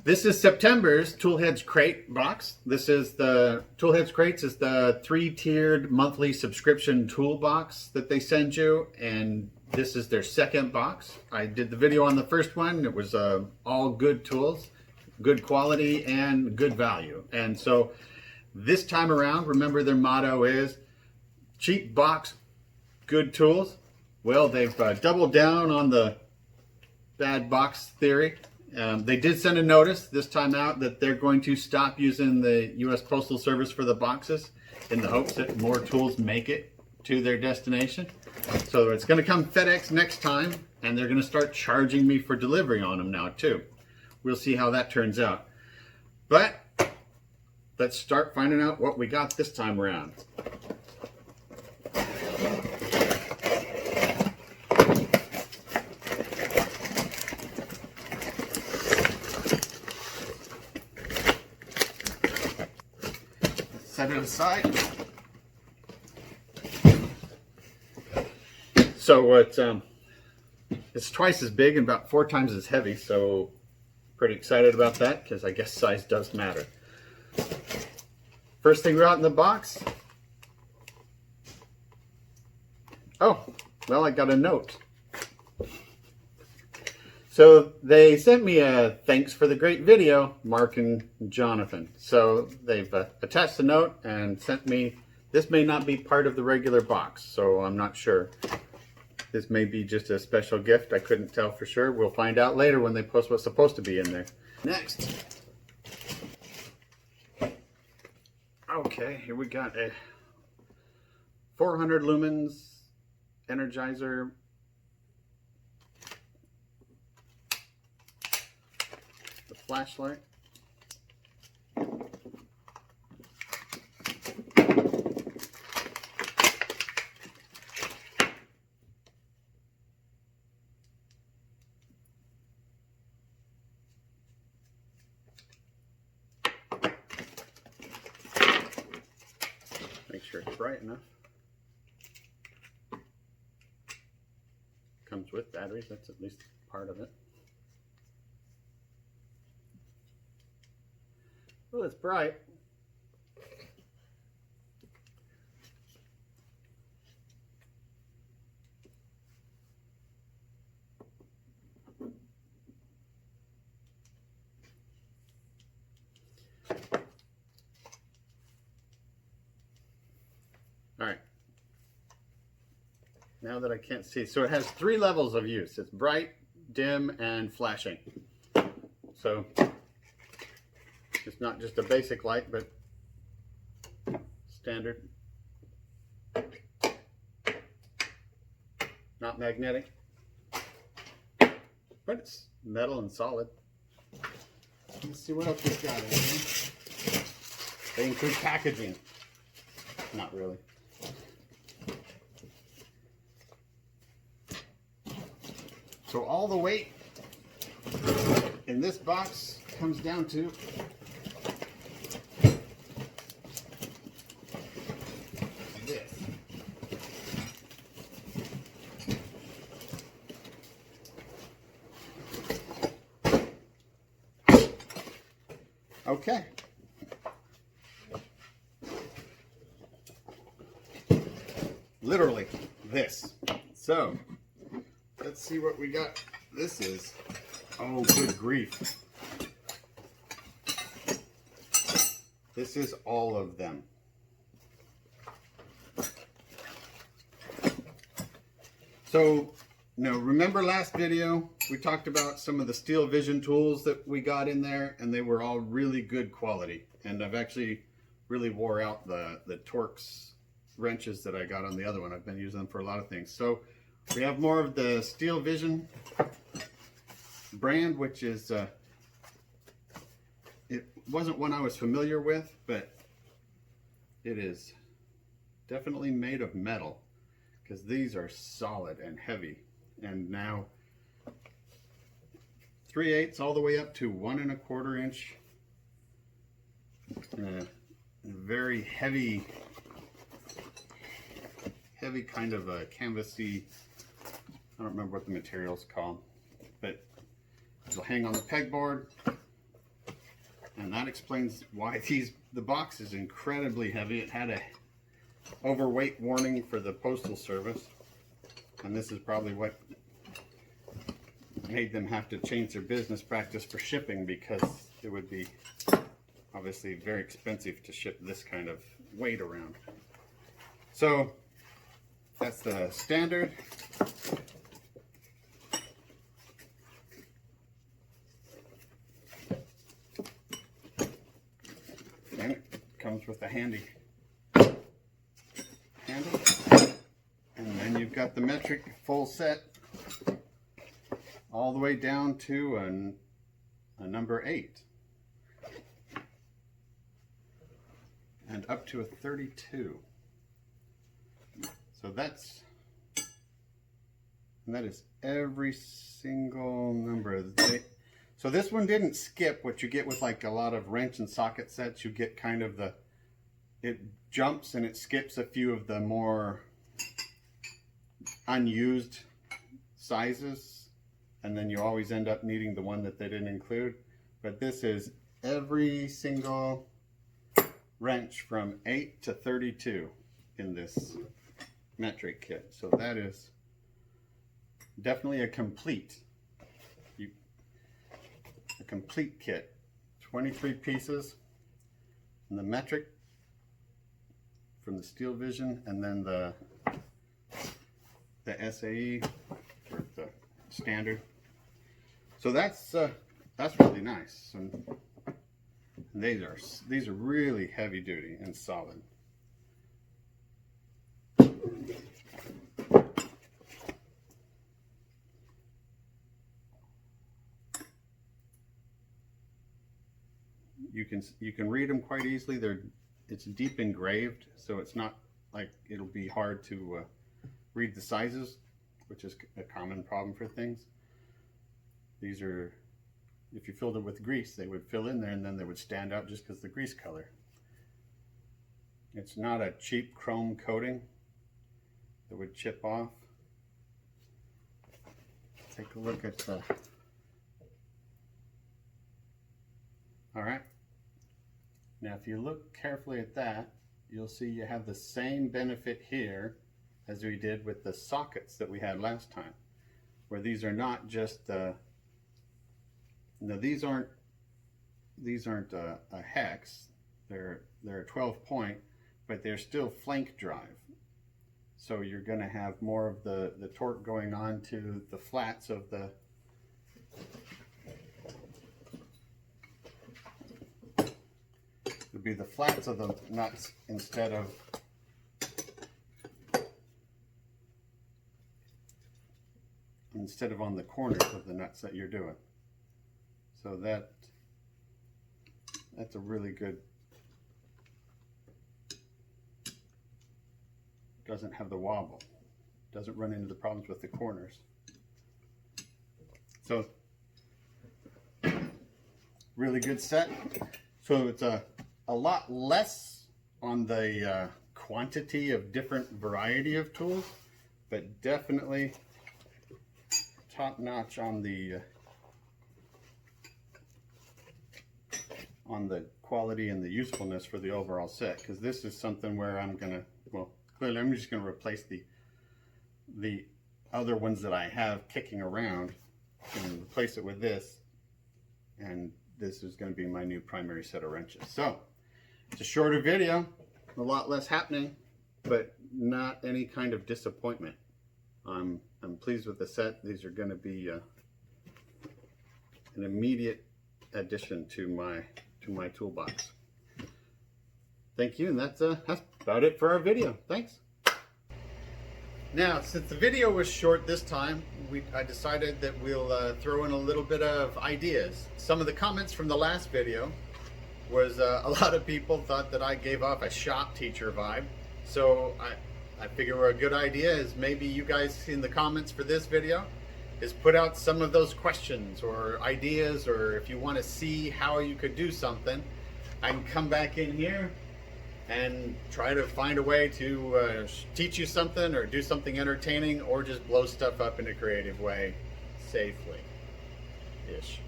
This is September's ToolHeads Crate box. This is the ToolHeads Crates is the 3-tiered monthly subscription toolbox that they send you, and this is their second box. I did the video on the first one. It was all good tools, good quality, and good value. And so this time around, remember their motto is cheap box, good tools. Well, they've doubled down on the bad box theory. They did send a notice this time out that they're going to stop using the U.S. Postal Service for the boxes in the hopes that more tools make it to their destination. So it's going to come FedEx next time, and they're going to start charging me for delivery on them now too. We'll see how that turns out. But let's start finding out what we got this time around. Set it aside. So it's twice as big and about 4 times as heavy, so pretty excited about that because I guess size does matter. First thing we got in the box. Oh, well, I got a note. So they sent me a thanks for the great video, Mark and Jonathan. So they've attached a note and sent me, this may not be part of the regular box, so I'm not sure. This may be just a special gift. I couldn't tell for sure. We'll find out later when they post what's supposed to be in there. Next. Okay, here we got a 400 lumens Energizer. Flashlight. Make sure it's bright enough. Comes with batteries, that's at least part of it. Well, it's bright. All right. Now that I can't see, so it has 3 levels of use. It's bright, dim, and flashing. So it's not just a basic light, but standard. Not magnetic, but it's metal and solid. Let's see what else we've got in here. They include packaging. Not really. So all the weight in this box comes down to this. Okay. Literally this. So let's see what we got. This is, oh good grief. This is all of them. So, now remember last video, we talked about some of the Steel Vision tools that we got in there, and they were all really good quality. And I've actually really wore out the Torx wrenches that I got on the other one. I've been using them for a lot of things. So we have more of the Steel Vision brand, which is, it wasn't one I was familiar with, but it is definitely made of metal because these are solid and heavy. And now 3/8 all the way up to 1 1/4 inch. Very heavy kind of a canvasy, I don't remember what the material's called, but it'll hang on the pegboard. And that explains why the box is incredibly heavy. It had a overweight warning for the Postal Service, and this is probably what made them have to change their business practice for shipping, because it would be obviously very expensive to ship this kind of weight around. So that's the standard. And it comes with a handy handle. And then you've got the metric full set all the way down to a number 8. And up to a 32. So that is every single number. So this one didn't skip what you get with like a lot of wrench and socket sets. You get kind of it jumps and it skips a few of the more unused sizes, and then you always end up needing the one that they didn't include. But this is every single wrench from 8 to 32 in this metric kit. So that is definitely a complete kit. 23 pieces in the metric from the Steel Vision, and then the SAE or the standard. So that's really nice. And these are really heavy duty and solid. You can read them quite easily. It's deep engraved, so it's not like it'll be hard to read the sizes, which is a common problem for things. These are, if you filled it with grease, they would fill in there and then they would stand out just because of the grease color. It's not a cheap chrome coating that would chip off. Take a look at the... All right. Now, if you look carefully at that, you'll see you have the same benefit here as we did with the sockets that we had last time, where these are not just these aren't a hex. They're a 12 point, but they're still flank drive. So you're going to have more of the torque going on to the flats of the be the flats of the nuts instead of on the corners of the nuts that you're doing. So that's a really good, doesn't have the wobble, doesn't run into the problems with the corners. So really good set. So it's a lot less on the quantity of different variety of tools, but definitely top notch on the quality and the usefulness for the overall set. Because this is something where clearly I'm just gonna replace the other ones that I have kicking around and replace it with this, and this is going to be my new primary set of wrenches. So it's a shorter video, a lot less happening, but not any kind of disappointment. I'm pleased with the set. These are going to be an immediate addition to my toolbox. Thank you, and that's about it for our video. Thanks. Now, since the video was short this time, I decided that we'll throw in a little bit of ideas. Some of the comments from the last video was a lot of people thought that I gave off a shop teacher vibe. So I figure a good idea is maybe you guys in the comments for this video is put out some of those questions or ideas, or if you want to see how you could do something, I can come back in here and try to find a way to teach you something or do something entertaining, or just blow stuff up in a creative way safely-ish.